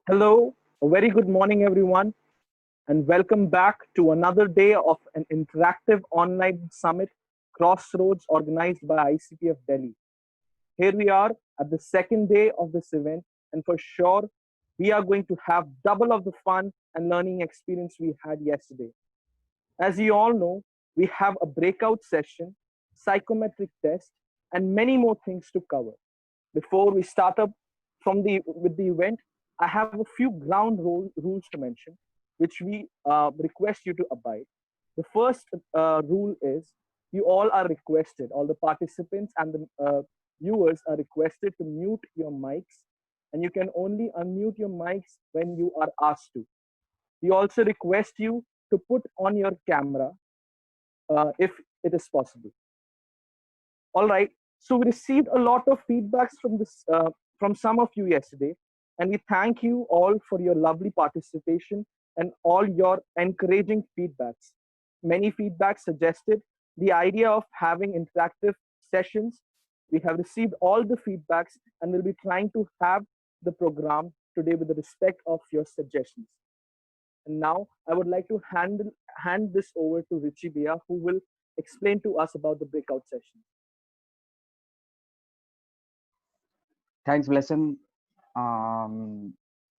Hello, a very good morning, everyone, and welcome back to another day of an interactive online summit, Crossroads, organized by ICPF Delhi. Here we are at the second day of this event, and for sure, we are going to have double of the fun and learning experience we had yesterday. As you all know, we have a breakout session, psychometric test, and many more things to cover. Before we start up with the event, I have a few rules to mention, which we request you to abide. The first rule is you all are requested, all the participants and the viewers are requested to mute your mics, and you can only unmute your mics when you are asked to. We also request you to put on your camera if it is possible. All right. So we received a lot of feedbacks from some of you yesterday, and we thank you all for your lovely participation and all your encouraging feedbacks. Many feedbacks suggested the idea of having interactive sessions. We have received all the feedbacks and will be trying to have the program today with the respect of your suggestions. And now I would like to hand this over to Richie Bia, who will explain to us about the breakout session. Thanks, Blesson.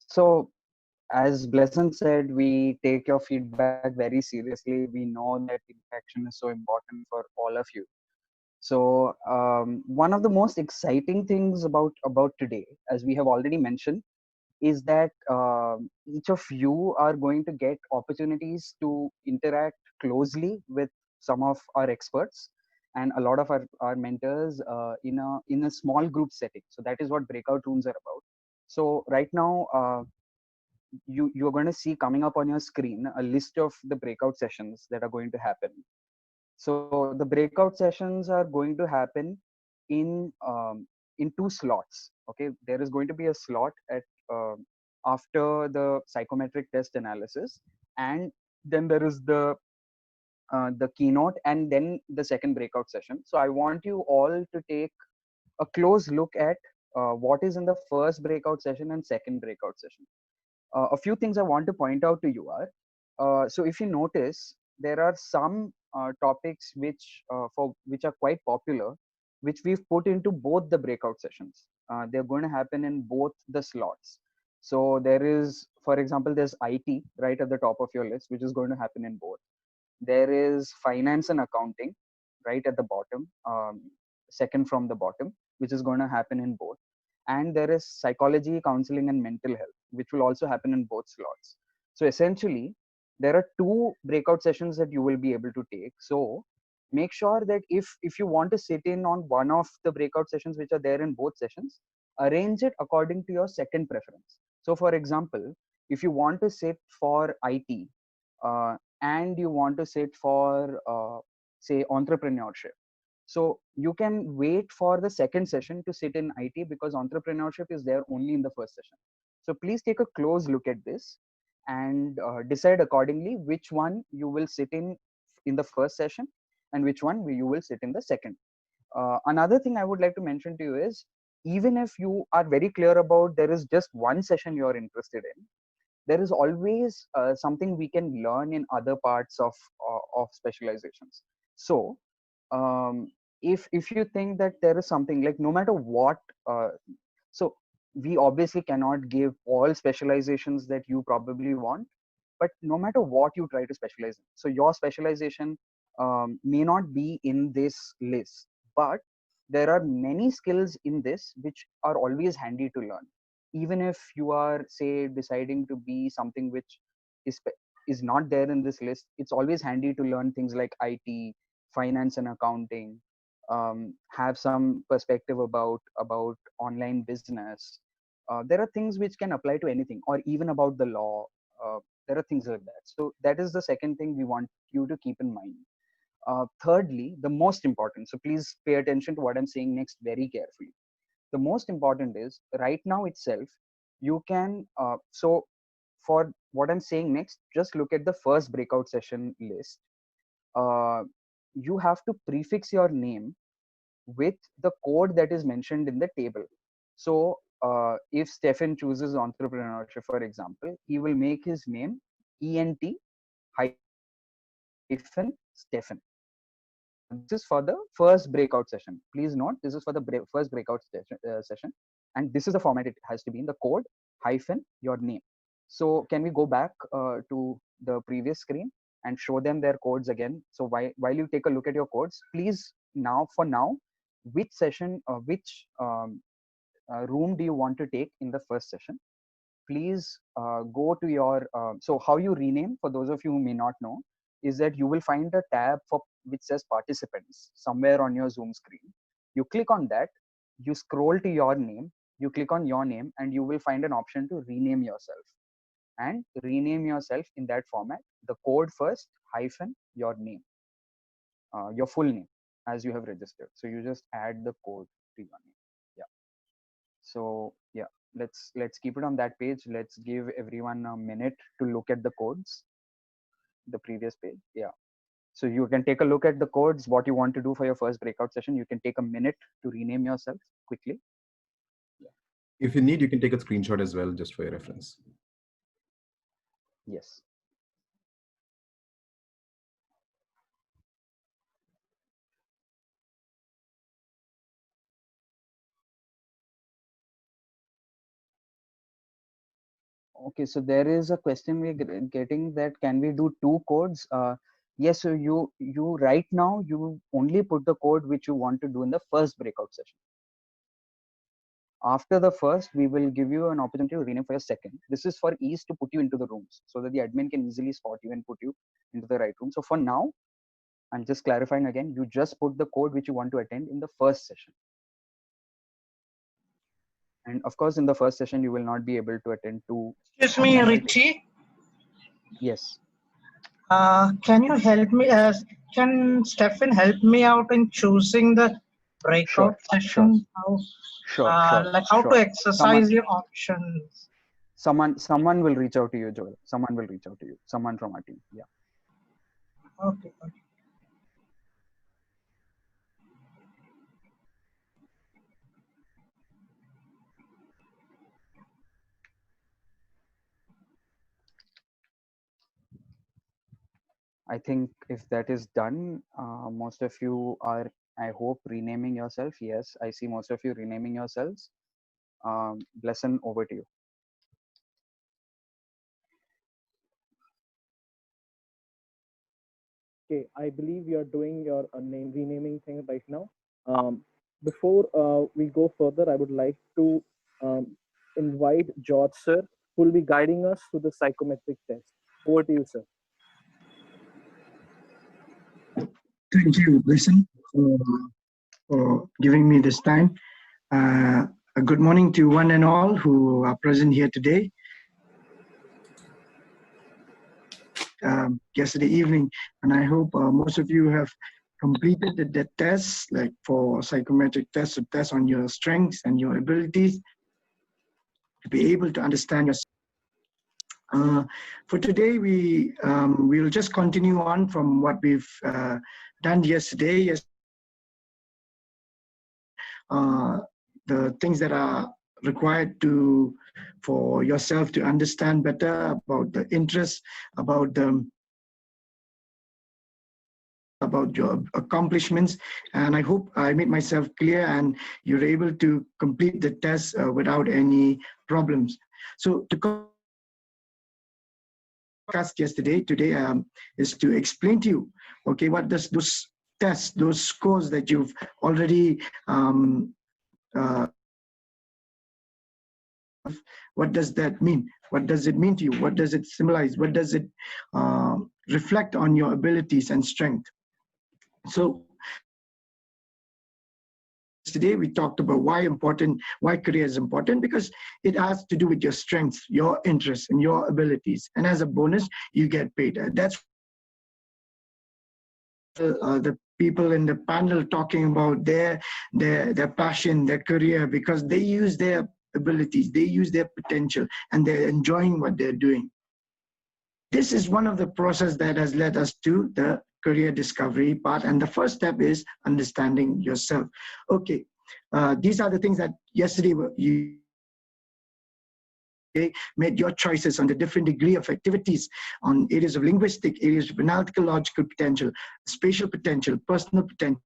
So, as Blesson said, we take your feedback very seriously. We know that interaction is so important for all of you. So, one of the most exciting things about today, as we have already mentioned, is that each of you are going to get opportunities to interact closely with some of our experts and a lot of our mentors in a small group setting. So that is what breakout rooms are about. So right now, you're going to see coming up on your screen a list of the breakout sessions that are going to happen. So the breakout sessions are going to happen in in two slots. Okay, there is going to be a slot at after the psychometric test analysis, and then there is the keynote, and then the second breakout session. So I want you all to take a close look at what is in the first breakout session and second breakout session. A few things I want to point out to you are, so if you notice, there are some topics which are quite popular, which we've put into both the breakout sessions. They're going to happen in both the slots. So there is, for example, there's IT right at the top of your list, which is going to happen in both. There is finance and accounting right at the bottom, second from the bottom, which is going to happen in both. And there is psychology, counseling, and mental health, which will also happen in both slots. So essentially, there are two breakout sessions that you will be able to take. So make sure that if you want to sit in on one of the breakout sessions which are there in both sessions, arrange it according to your second preference. So for example, if you want to sit for IT, and you want to sit for say entrepreneurship, so you can wait for the second session to sit in IT, because entrepreneurship is there only in the first session. So please take a close look at this and decide accordingly which one you will sit in the first session and which one you will sit in the second. Another thing I would like to mention to you is, even if you are very clear about there is just one session you're interested in, there is always something we can learn in other parts of specializations. So if you think that there is something, like, no matter what, so we obviously cannot give all specializations that you probably want, but no matter what you try to specialize in, so your specialization may not be in this list, but there are many skills in this which are always handy to learn. Even if you are, say, deciding to be something which is not there in this list, it's always handy to learn things like IT, finance and accounting, have some perspective about online business. There are things which can apply to anything, or even about the law. There are things like that. So that is the second thing we want you to keep in mind. Thirdly, the most important, so please pay attention to what I'm saying next very carefully. The most important is right now itself, you can, so for what I'm saying next, just look at the first breakout session list. Uh, you have to prefix your name with the code that is mentioned in the table. So if Stefan chooses entrepreneurship, for example, he will make his name ENT hyphen Stefan. This is for the first breakout session. Please note, this is for the first breakout session. And this is the format it has to be in, the code hyphen your name. So can we go back to the previous screen and show them their codes again? So while you take a look at your codes, please for now, which session, which room do you want to take in the first session? Please go to your, so how you rename, for those of you who may not know, is that you will find a tab which says participants somewhere on your Zoom screen. You click on that, you scroll to your name, you click on your name, and you will find an option to rename yourself. And rename yourself in that format, the code first hyphen your name, your full name as you have registered. So you just add the code to your name. Yeah. So yeah, let's keep it on that page. Let's give everyone a minute to look at the codes, the previous page. Yeah. So you can take a look at the codes, what you want to do for your first breakout session. You can take a minute to rename yourself quickly. Yeah. If you need, you can take a screenshot as well, just for your reference. Yes. Okay, so there is a question we're getting, that can we do two codes? Yes, so you right now you only put the code which you want to do in the first breakout session. After the first, we will give you an opportunity to rename for your second. This is for ease to put you into the rooms so that the admin can easily spot you and put you into the right room. So for now, I'm just clarifying again, you just put the code which you want to attend in the first session. And of course, in the first session, you will not be able to attend to. Excuse me, Richie. Yes. Can you help me? Can Stefan help me out in choosing the breakout session? Like how to exercise your options. Someone will reach out to you, Joel. Someone will reach out to you. Someone from our team. Yeah. Okay. I think if that is done, most of you are, I hope, renaming yourself. Yes, I see most of you renaming yourselves. Blesson, over to you. Okay, I believe you're doing your name renaming thing right now. Before we go further, I would like to invite George sir, who will be guiding us through the psychometric test. Over to you, sir. Thank you, Listen, for giving me this time. A good morning to one and all who are present here today. Yesterday evening, and I hope most of you have completed the test, like for psychometric test, to test on your strengths and your abilities to be able to understand yourself. For today, we'll just continue on from what we've done yesterday. The things that are required for yourself to understand better about the interests, about your accomplishments, and I hope I made myself clear and you're able to complete the test without any problems. So to podcast today is to explain to you, okay, what does those tests, those scores that you've already what does that mean? What does it mean to you? What does it symbolize? What does it reflect on your abilities and strength? So yesterday, we talked about why career is important, because it has to do with your strengths, your interests, and your abilities. And as a bonus, you get paid. That's the people in the panel talking about their passion, their career, because they use their abilities, they use their potential, and they're enjoying what they're doing. This is one of the process that has led us to the career discovery part. And the first step is understanding yourself. Okay, these are the things that yesterday you made your choices on the different degree of activities on areas of linguistic, areas of analytical logical potential, spatial potential, personal potential.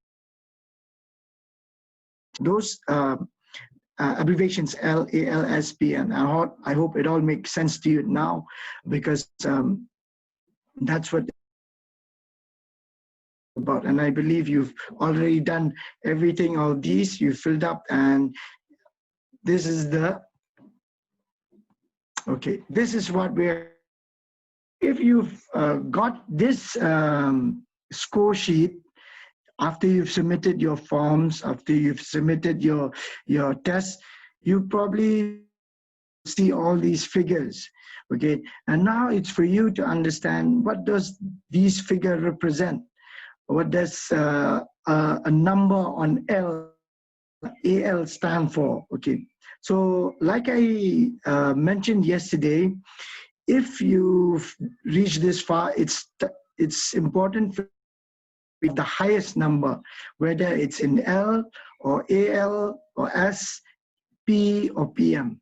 Those abbreviations L, A, L, S, P, and I hope it all makes sense to you now, because that's what about. And I believe you've already done everything, all these you filled up, and this is the, okay, this is what we're, if you've got this score sheet, after you've submitted your forms, after you've submitted your tests, you probably see all these figures, okay? And now it's for you to understand, what does these figures represent? What does a number on AL stand for, okay? So like I mentioned yesterday, if you've reached this far, it's important for with the highest number, whether it's in L or AL or S, P or PM,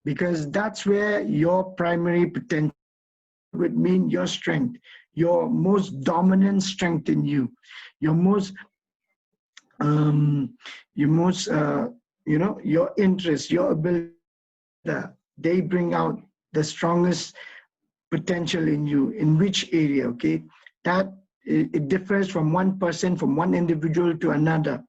because that's where your primary potential would mean your strength, your most dominant strength in you, your most, you know, your interest, your ability, they bring out the strongest potential in you. In which area, okay? That it differs from one person, from one individual to another.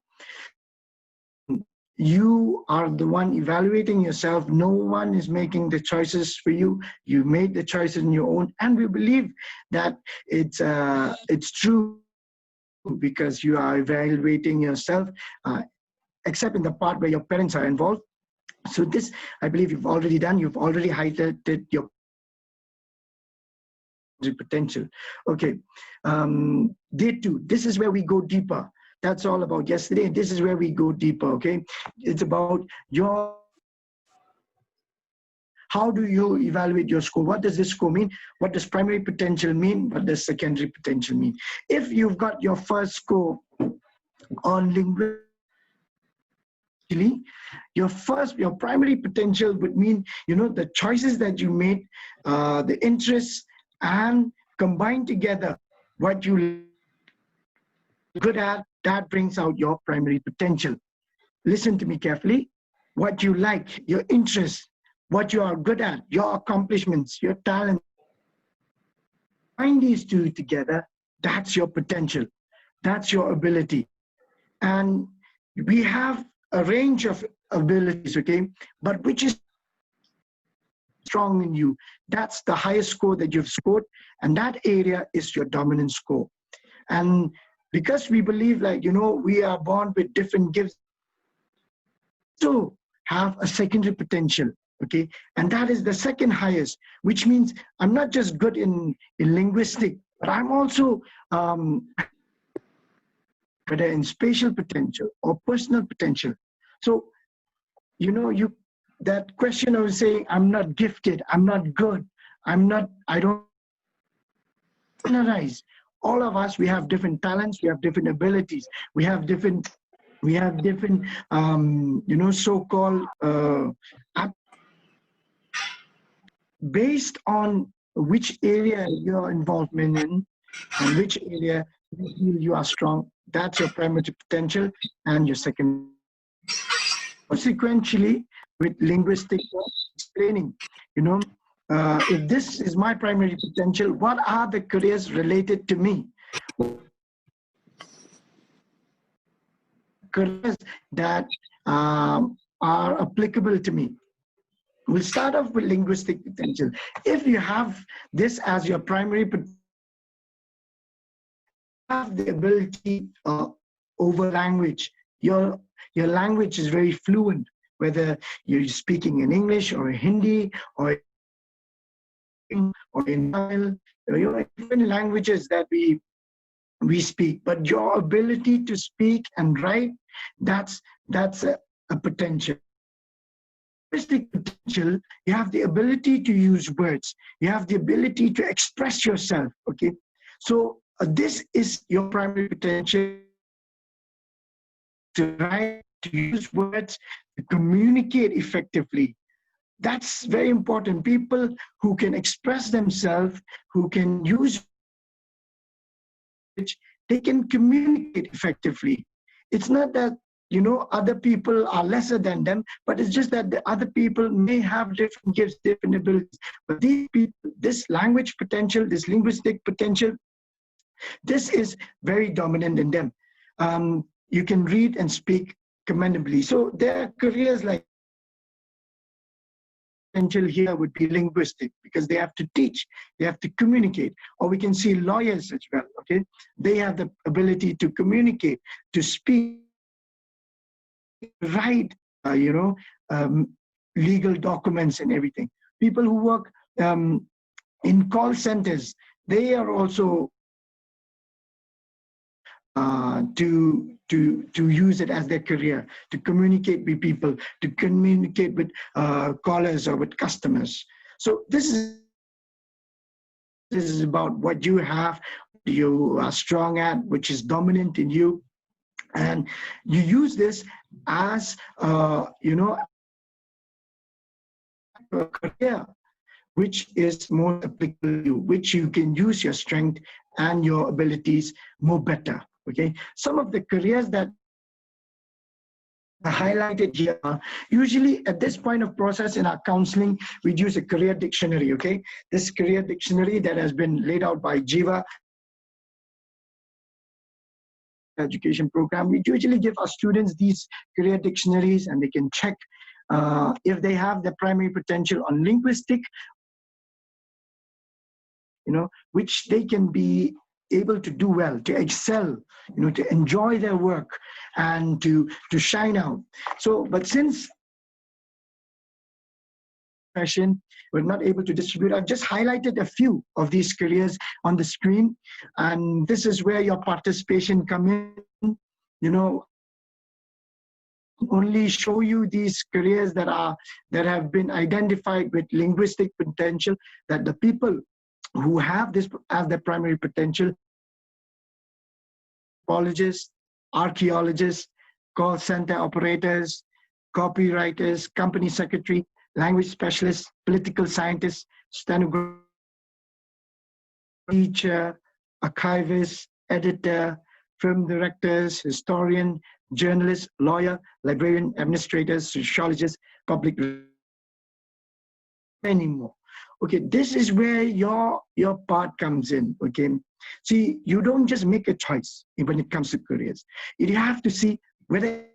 You are the one evaluating yourself. No one is making the choices for you. You made the choices on your own, and we believe that it's true, because you are evaluating yourself, except in the part where your parents are involved. So this, I believe you've already done. You've already highlighted your potential. Okay, day 2, this is where we go deeper. That's all about yesterday. This is where we go deeper, okay? It's about your, how do you evaluate your score? What does this score mean? What does primary potential mean? What does secondary potential mean? If you've got your first score on linguistics, your primary potential would mean, you know, the choices that you made, the interests, and combined together what you good at, that brings out your primary potential. Listen to me carefully. What you like, your interests, what you are good at, your accomplishments, your talent, find these two together, that's your potential, that's your ability. And we have a range of abilities, okay? But which is strong in you, that's the highest score that you've scored, and that area is your dominant score. And because we believe, like, you know, we are born with different gifts, so have a secondary potential, okay? And that is the second highest, which means I'm not just good in linguistic, but I'm also whether in spatial potential or personal potential. So, you know, that question of saying, I'm not gifted, I'm not good, I don't generalize. All of us, we have different talents, we have different abilities, we have different, you know, so-called, based on which area you're involvement in and which area you feel you are strong, that's your primary potential and your second. Consequentially, with linguistic explaining, you know, if this is my primary potential, what are the careers related to me? Careers that are applicable to me. We'll start off with linguistic potential. If you have this as your primary potential, have the ability over language, your language is very fluent, whether you're speaking in English or Hindi or in Tamil, different languages that we speak. But your ability to speak and write, that's a potential. Potential, you have the ability to use words, you have the ability to express yourself. Okay, so this is your primary potential: to write, to use words, to communicate effectively. That's very important. People who can express themselves, who can use, they can communicate effectively. It's not that other people are lesser than them, but it's just that the other people may have different gifts, different abilities. But these people, this language potential, this linguistic potential, this is very dominant in them. You can read and speak commendably. So there are careers like potential here would be linguistic, because they have to teach, they have to communicate. Or we can see lawyers as well. Okay, they have the ability to communicate, to speak, write, legal documents and everything. People who work in call centers, they are also to use it as their career, to communicate with people, to communicate with callers or with customers. So this is about what you have, you are strong at, which is dominant in you, and you use this as a career which is more applicable to you, which you can use your strength and your abilities more better. Okay, some of the careers that are highlighted here, usually at this point of process in our counseling, we use a career dictionary. Okay, this career dictionary that has been laid out by Jiva education program, we usually give our students these career dictionaries, and they can check if they have the primary potential on linguistic, which they can be able to do well, to excel, to enjoy their work and to shine out. So, but since we're not able to distribute, I've just highlighted a few of these careers on the screen, and this is where your participation come in. Only show you these careers that have been identified with linguistic potential, that the people who have this as their primary potential: anthropologists, archaeologists, call center operators, copywriters, company secretary, language specialists, political scientists, stenographer, teacher, archivist, editor, film directors, historian, journalist, lawyer, librarian, administrators, sociologists, public, many more. Okay, this is where your part comes in. Okay, see, you don't just make a choice when it comes to careers. You have to see whether,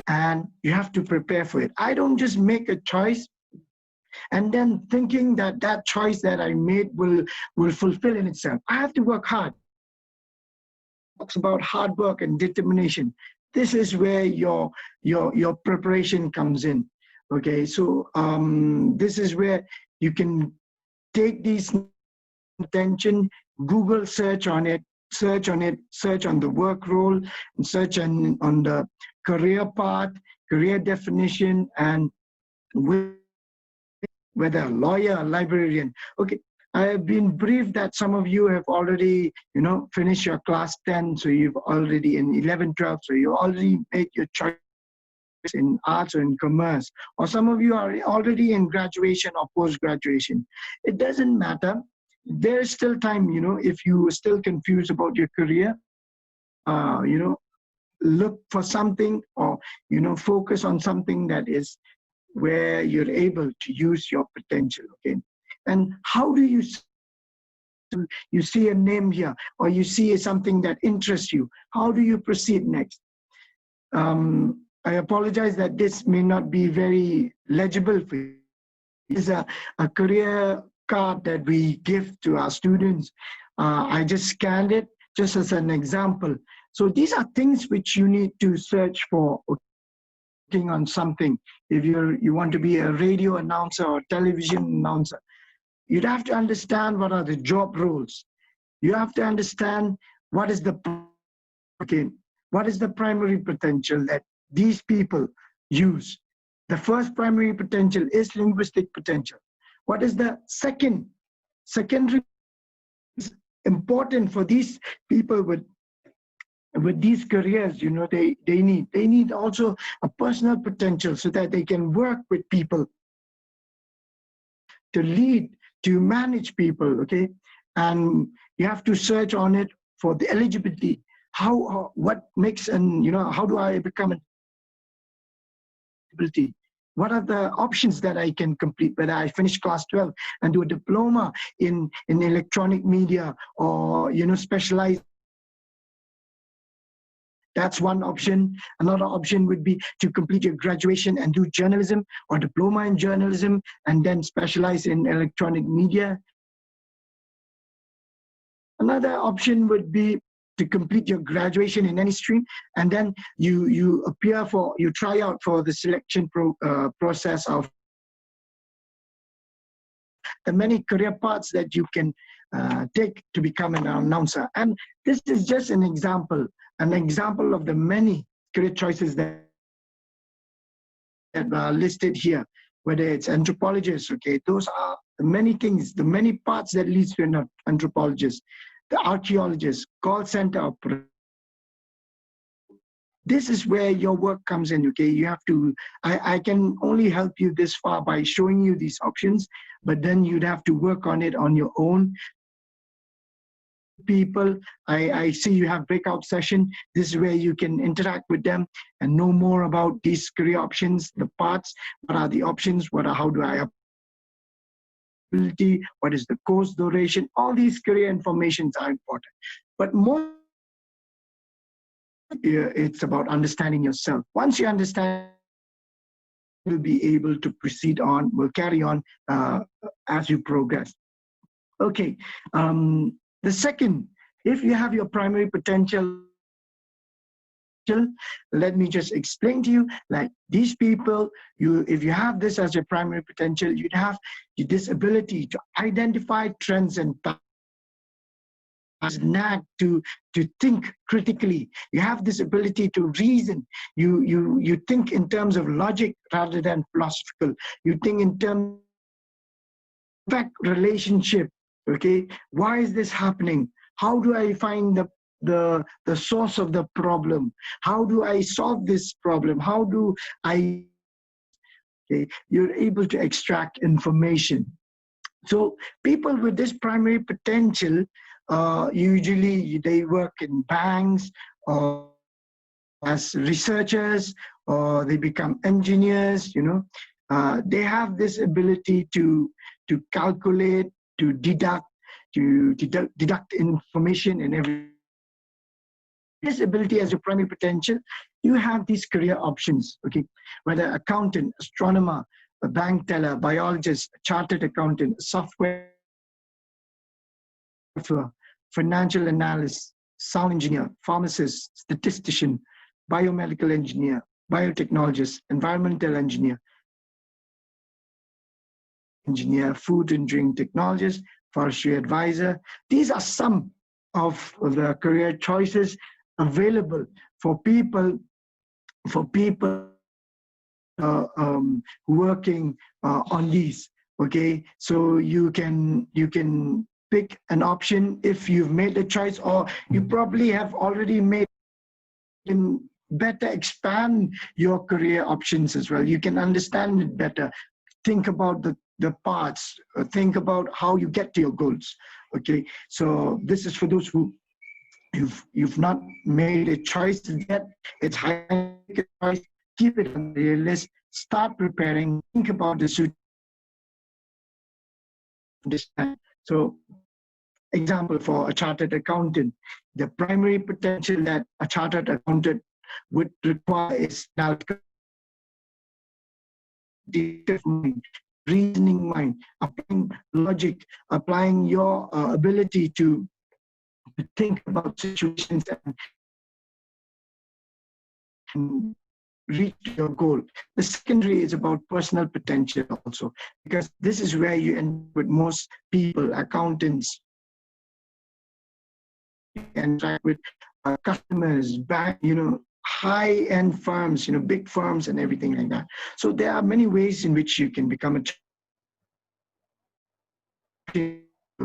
and you have to prepare for it. I don't just make a choice and then thinking that that choice that I made will fulfill in itself. I have to work hard. It talks about hard work and determination. This is where your preparation comes in. Okay, so this is where you can take these attention, Google search on it, search on the work role, and search on the career path, career definition, and whether a lawyer, a librarian. Okay, I have been briefed that some of you have already, finished your class 10, so you've already in 11, 12, so you already made your choice in arts or in commerce, or some of you are already in graduation or post-graduation. It doesn't matter. There is still time, if you are still confused about your career, look for something, or, focus on something that is where you're able to use your potential. Okay, and how do you see a name here, or you see something that interests you? How do you proceed next? I apologize that this may not be very legible for you. It's a career card that we give to our students. I just scanned it just as an example. So these are things which you need to search for, working on something. If you want to be a radio announcer or television announcer, you'd have to understand what are the job roles. You have to understand what is the primary potential that these people use. The first primary potential is linguistic potential. What is the secondary important for these people with these careers? They need also a personal potential so that they can work with people, to lead, to manage people, okay? And you have to search on it for the eligibility. What makes, and how do I become an eligibility? What are the options that I can complete, whether I finish class 12 and do a diploma in electronic media, or specialize. That's one option. Another option would be to complete your graduation and do journalism or diploma in journalism and then specialize in electronic media. Another option would be to complete your graduation in any stream, and then you try out for the selection process of the many career paths that you can take to become an announcer. And this is just an example of the many career choices that are listed here, whether it's anthropologist, okay, those are the many things, the many paths that leads to an anthropologist, the archaeologist, call center operator. This is where your work comes in, okay? You have to, I can only help you this far by showing you these options, but then you'd have to work on it on your own. People, I see you have breakout session. This is where you can interact with them and know more about these career options, the paths, what are the options, how do I ability, what is the course duration. All these career informations are important, but more it's about understanding yourself. Once you understand, you'll be able to proceed on, will carry on as you progress. Okay, the second, if you have your primary potential, let me just explain to you, like these people, if you have this as your primary potential, you'd have this ability to identify trends and knack to think critically. You have this ability to reason. You think in terms of logic rather than philosophical. You think in terms of fact relationship. Okay, why is this happening? How do I find the source of the problem? How do I solve this problem? How do I? Okay, you're able to extract information. So people with this primary potential, usually they work in banks or as researchers, or they become engineers. They have this ability to calculate, to deduct information and everything. This ability as your primary potential, you have these career options, okay? Whether accountant, astronomer, a bank teller, biologist, chartered accountant, software, financial analyst, sound engineer, pharmacist, statistician, biomedical engineer, biotechnologist, environmental engineer, food and drink technologist, forestry advisor. These are some of the career choices available for people working on these. Okay, so you can pick an option if you've made the choice, or you probably have already made. Can better expand your career options as well. You can understand it better. Think about the parts. Think about how you get to your goals. Okay, so this is for those who you've not made a choice yet. It's high choice. Keep it on your list. Start preparing. Think about the suit. So, example for a chartered accountant, the primary potential that a chartered accountant would require is analytical mind, reasoning mind, applying logic, applying your ability to think about situations and can reach your goal. The secondary is about personal potential also, because this is where you end with most people, accountants, interact with customers, back, high-end firms, big firms and everything like that. So there are many ways in which you can become a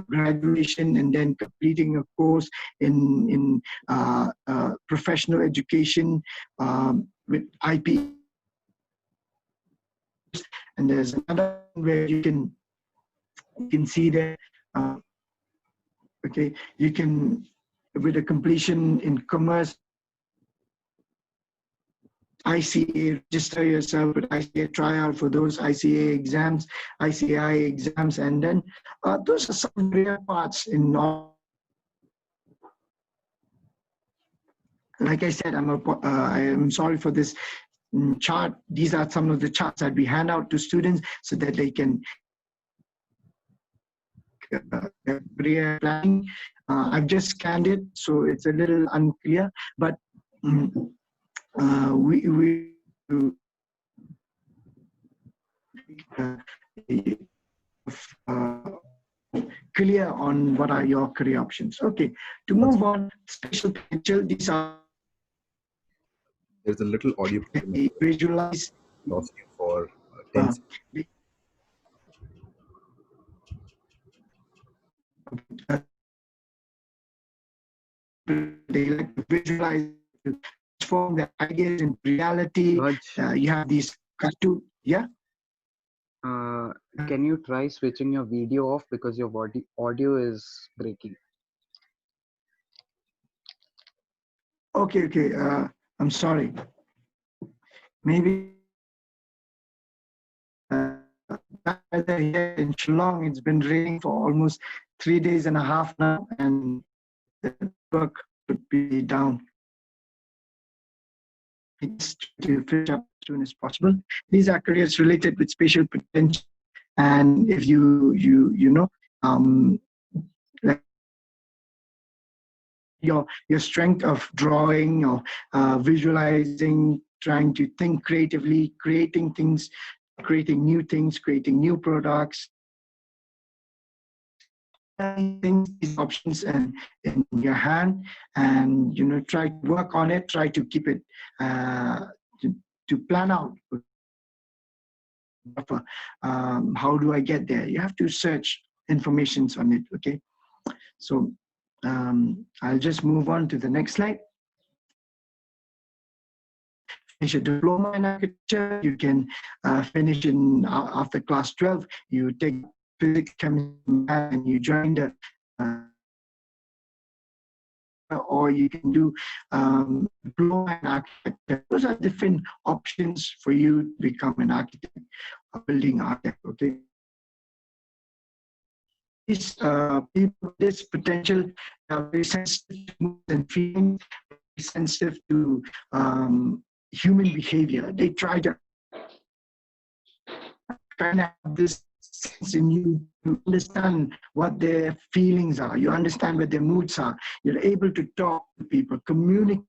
graduation and then completing a course in professional education with IP. And there's another where you can see that okay, you can, with a completion in commerce, ICA, register yourself with ICA, try out for those ICA exams, ICI exams, and then those are some rare parts in. Like I said, I am sorry for this chart. These are some of the charts that we hand out to students so that they can career planning. I've just scanned it, so it's a little unclear, but we clear on what are your career options. Okay, to move on, special potential, these are. There's a little audio visualize. Lost you for 10 seconds. They like to visualize, transform their ideas into reality. You have these cartoon, yeah? Can you try switching your video off because your audio is breaking? Okay. I'm sorry. Maybe here in Shillong, it's been raining for almost 3 days and a half now, and the network could be down. It's to finish up as soon as possible. These are careers related with spatial potential, and if you know, like your strength of drawing or visualizing, trying to think creatively, creating things, creating new things, creating new products, these options and in your hand, and try to work on it, try to keep it to plan out how do I get there. You have to search informations on it. Okay, so I'll just move on to the next slide. Finish a diploma in architecture. You can finish in after class 12. You take physics, chemistry, and you join the or you can do diploma in architecture. Those are different options for you to become an architect, a building architect. Okay. These people, this potential, are very sensitive to moods and feelings, very sensitive to human behavior. They try to have this sense in you to understand what their feelings are. You understand what their moods are. You're able to talk to people, communicate.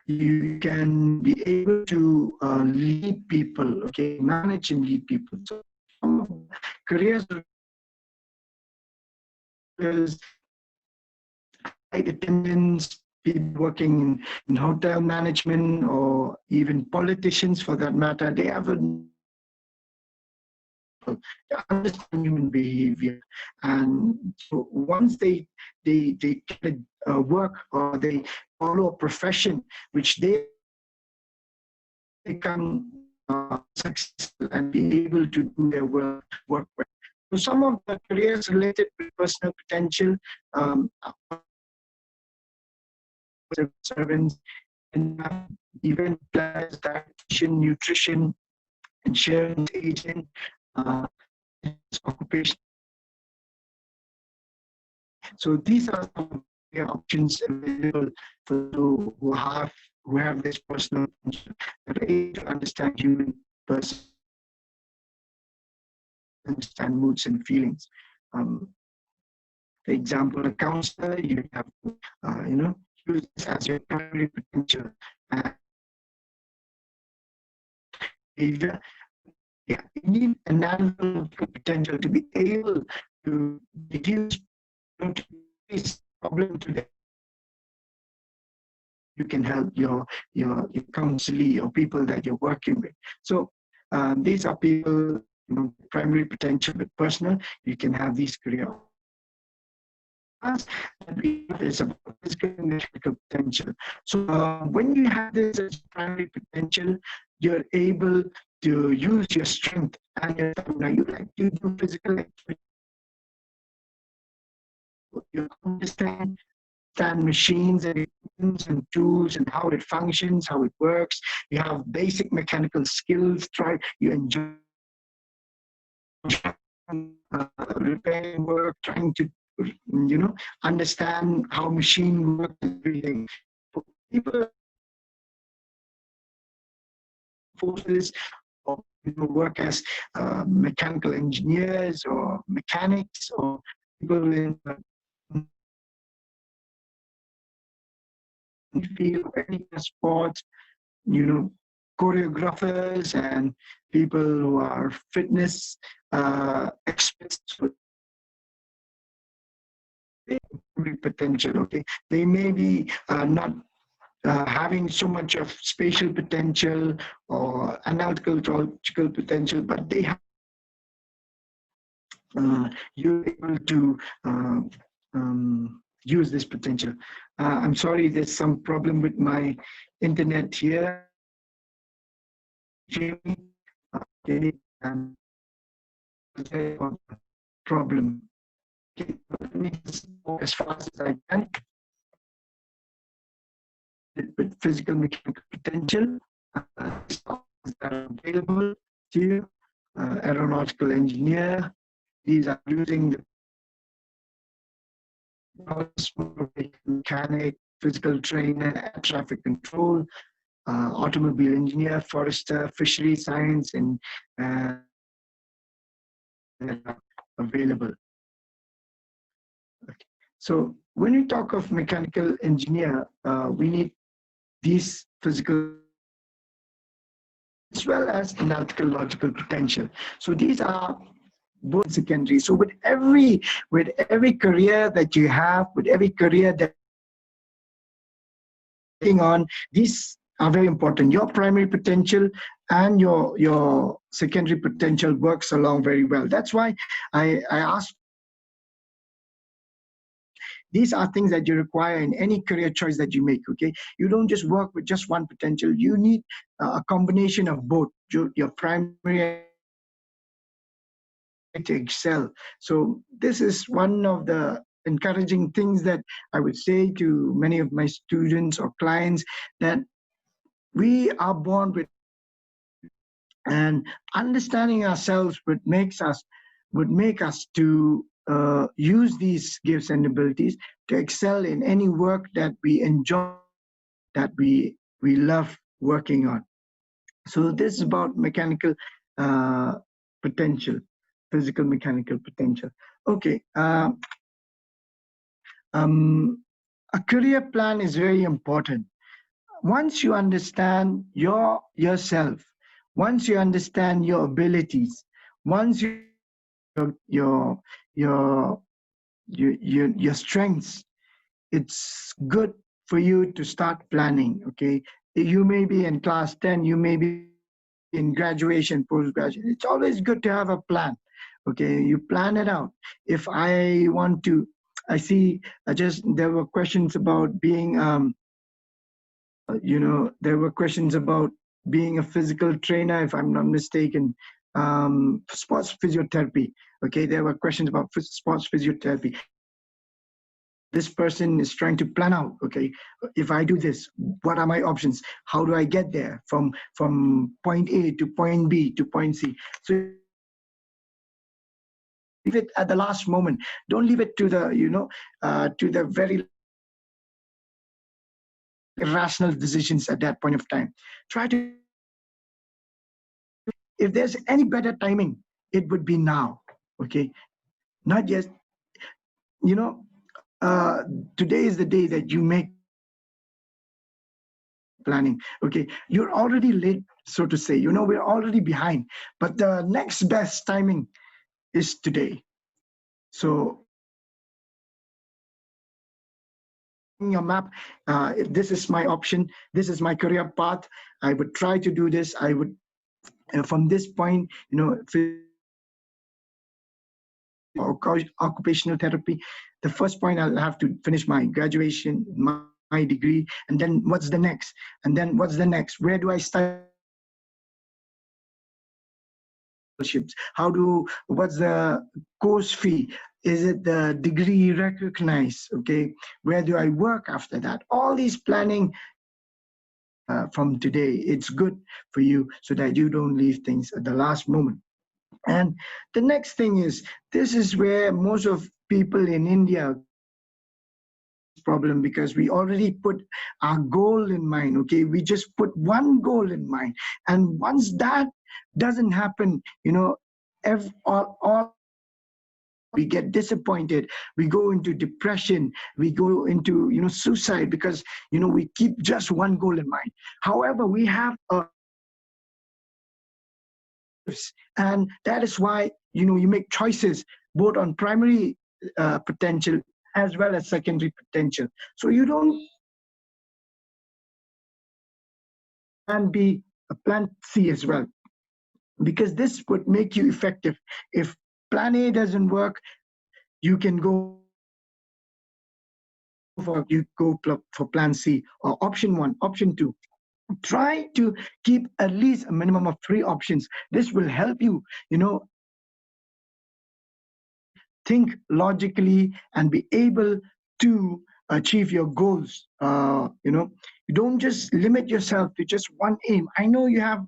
You can be able to lead people, okay, manage and lead people. So some careers like attendance, people working in hotel management, or even politicians for that matter, they have a understand human behavior, and so once they work or they follow a profession which they become successful and be able to do their work with. So some of the careers related with personal potential, servants, and event planners, dietitian, nutrition, insurance agent, occupation. So these are some of the options available for those who have this personal potential, that are able to understand human person, understand moods and feelings. For example, a counselor, you have, use this as your primary potential and behavior. Yeah, you need analytical potential to be able to reduce, to increase problem to the you can help your counselee or people that you're working with. So these are people, primary potential, but personal. You can have these career. That we have is about physical and mechanical potential. So when you have this as primary potential, you're able to use your strength and your stamina. You like to do physical activity. You understand machines and equipments and tools and how it functions, how it works. You have basic mechanical skills. You enjoy repairing work, trying to understand how machine works and everything. People forces or work as mechanical engineers or mechanics or people in field of any sports, choreographers and people who are fitness experts with potential. Okay, they may be not having so much of spatial potential or analytical logical potential, but they have you're able to use this potential. I'm sorry, there's some problem with my internet here. Okay, and problem. Okay, let me just go as fast as I can. With physical mechanical potential that are available to you, aeronautical engineer. These are using the mechanic, physical trainer, air traffic control, automobile engineer, forester, fishery science, and available. Okay. So when we talk of mechanical engineer, we need these physical as well as analytical logical potential. So these are both secondary. So with every career that you have, with every career that you're working on, these are very important. Your primary potential and your secondary potential works along very well. That's why I asked. These are things that you require in any career choice that you make. Okay, you don't just work with just one potential. You need a combination of both your primary to excel. So this is one of the encouraging things that I would say to many of my students or clients, that we are born with, and understanding ourselves would make us to use these gifts and abilities to excel in any work that we enjoy, that we love working on. So this is about mechanical potential, physical mechanical potential. Okay. A career plan is very important. Once you understand yourself, once you understand your abilities, once you your strengths, it's good for you to start planning. Okay, you may be in class 10, you may be in graduation, post-graduation. It's always good to have a plan. Okay, you plan it out. If I want to, I see, there were questions about being there were questions about being a physical trainer, if I'm not mistaken, sports physiotherapy. Okay, there were questions about sports physiotherapy. This person is trying to plan out, okay, if I do this, what are my options? How do I get there from point A to point B to point C? So leave it at the last moment. Don't leave it to the, to the very irrational decisions at that point of time. Try to, if there's any better timing, it would be now. Okay, not just, today is the day that you make planning. Okay, you're already late, so to say. We're already behind. But the next best timing is today. So your map, this is my option, this is my career path. I would try to do this. I would, from this point, occupational therapy. The first point, I'll have to finish my graduation, my degree, and then what's the next? And then what's the next? Where do I study? How do, what's the course fee? Is it the degree recognized? Okay, where do I work after that? All these planning from today, it's good for you so that you don't leave things at the last moment. And the next thing is, this is where most of people in India problem, because we already put our goal in mind. Okay, we just put one goal in mind, and once that doesn't happen, all we get disappointed, we go into depression, we go into suicide, because we keep just one goal in mind. However, we have and that is why you make choices both on primary potential as well as secondary potential. So you don't plan B, a plan C as well, because this would make you effective. If plan A doesn't work, you can go for plan C, or option 1, option 2. Try to keep at least a minimum of 3 options. This will help you, think logically and be able to achieve your goals. You don't just limit yourself to just one aim. I know you have,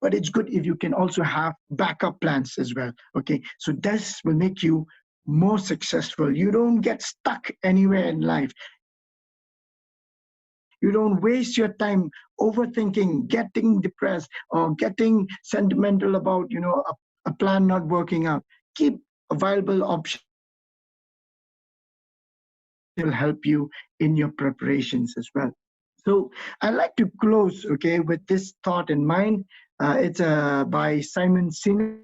but it's good if you can also have backup plans as well. Okay, so this will make you more successful. You don't get stuck anywhere in life. You don't waste your time overthinking, getting depressed, or getting sentimental about a plan not working out. Keep a viable option. Will help you in your preparations as well. So I like to close, okay, with this thought in mind. It's by Simon Sinek,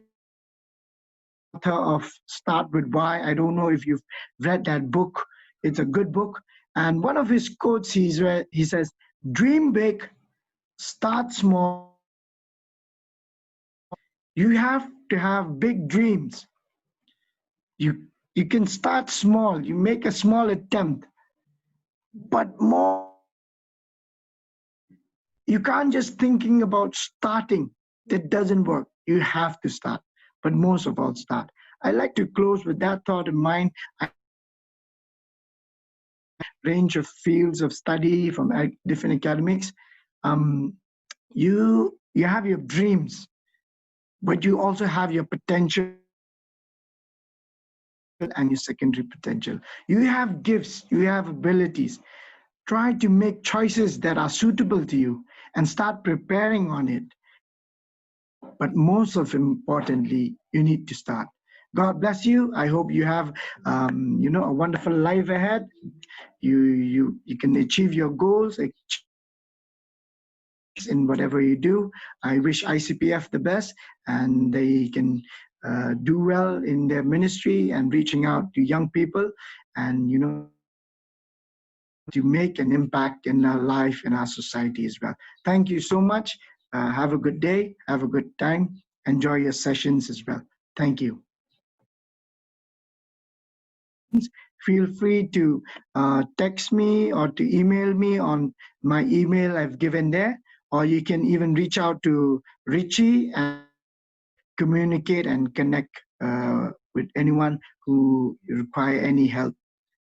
author of Start With Why. I don't know if you've read that book. It's a good book. And one of his quotes, he says, "Dream big, start small." You have to have big dreams. You can start small. You make a small attempt, but more. You can't just thinking about starting. That doesn't work. You have to start. But most of all, start. I like to close with that thought in mind. Range of fields of study from different academics. You have your dreams, but you also have your potential and your secondary potential. You have gifts, you have abilities. Try to make choices that are suitable to you and start preparing on it. But most of importantly, you need to start. God bless you. I hope you have, a wonderful life ahead. You can achieve your goals in whatever you do. I wish ICPF the best, and they can do well in their ministry and reaching out to young people, and to make an impact in our life, in our society as well. Thank you so much. Have a good day. Have a good time. Enjoy your sessions as well. Thank you. Feel free to text me or to email me on my email I've given there, or you can even reach out to Richie and communicate and connect with anyone who require any help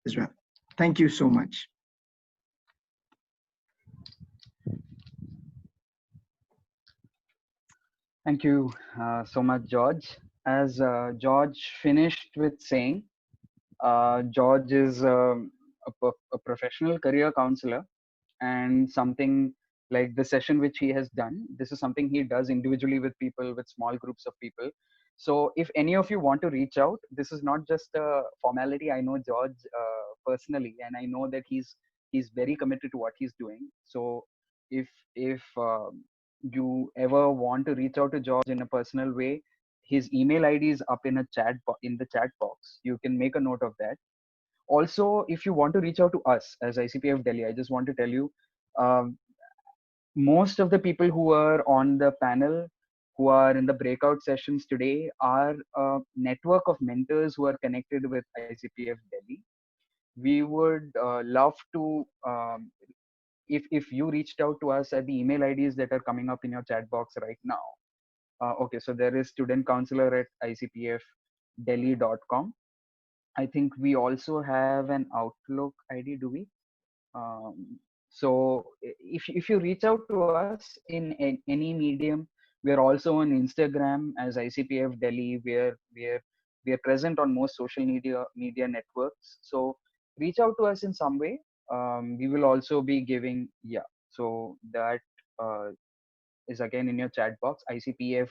as well. Thank you so much. Thank you so much, George. As George finished with saying, George is a professional career counselor, and something like the session which he has done, this is something he does individually with people, with small groups of people. So if any of you want to reach out, this is not just a formality. I know George personally, and I know that he's he's very committed to what he's doing. So if you ever want to reach out to George in a personal way, his email ID is up in a in the chat box. You can make a note of that. Also, if you want to reach out to us as ICPF Delhi, I just want to tell you, um, most of the people who are on the panel, who are in the breakout sessions today, are a network of mentors who are connected with ICPF Delhi. We would love to, if you reached out to us at the email IDs that are coming up in your chat box right now. Okay, so there is student counselor at icpfdelhi.com. I think we also have an Outlook ID, do we? Um, so if you reach out to us in any medium, we are also on Instagram as ICPF Delhi. We are present on most social media networks. So reach out to us in some way. We will also be giving, yeah. So that uh, is again in your chat box, ICPF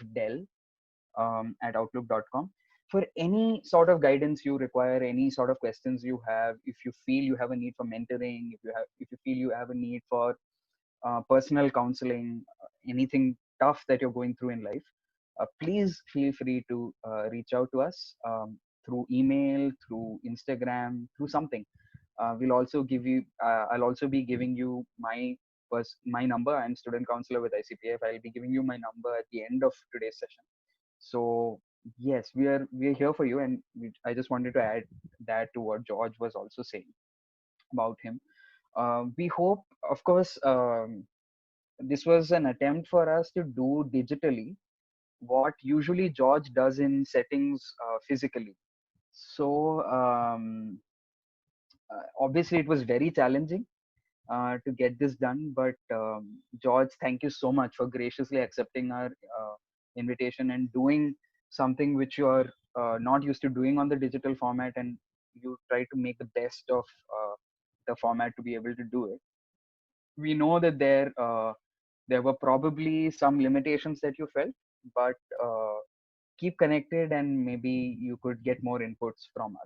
at outlook.com. For any sort of guidance you require, any sort of questions you have, if you feel you have a need for mentoring, if you feel you have a need for personal counseling, anything tough that you're going through in life, please feel free to reach out to us through email, through Instagram, through something. We'll also give you. I'll also be giving you my number. I'm student counselor with ICPF. I'll be giving you my number at the end of today's session. So yes, we are here for you, and I just wanted to add that to what George was also saying about him. We hope, of course, this was an attempt for us to do digitally what usually George does in settings physically. So obviously, it was very challenging to get this done. But George, thank you so much for graciously accepting our invitation and doing something which you are not used to doing on the digital format, and you try to make the best of the format to be able to do it. We know that there were probably some limitations that you felt, but keep connected and maybe you could get more inputs from us.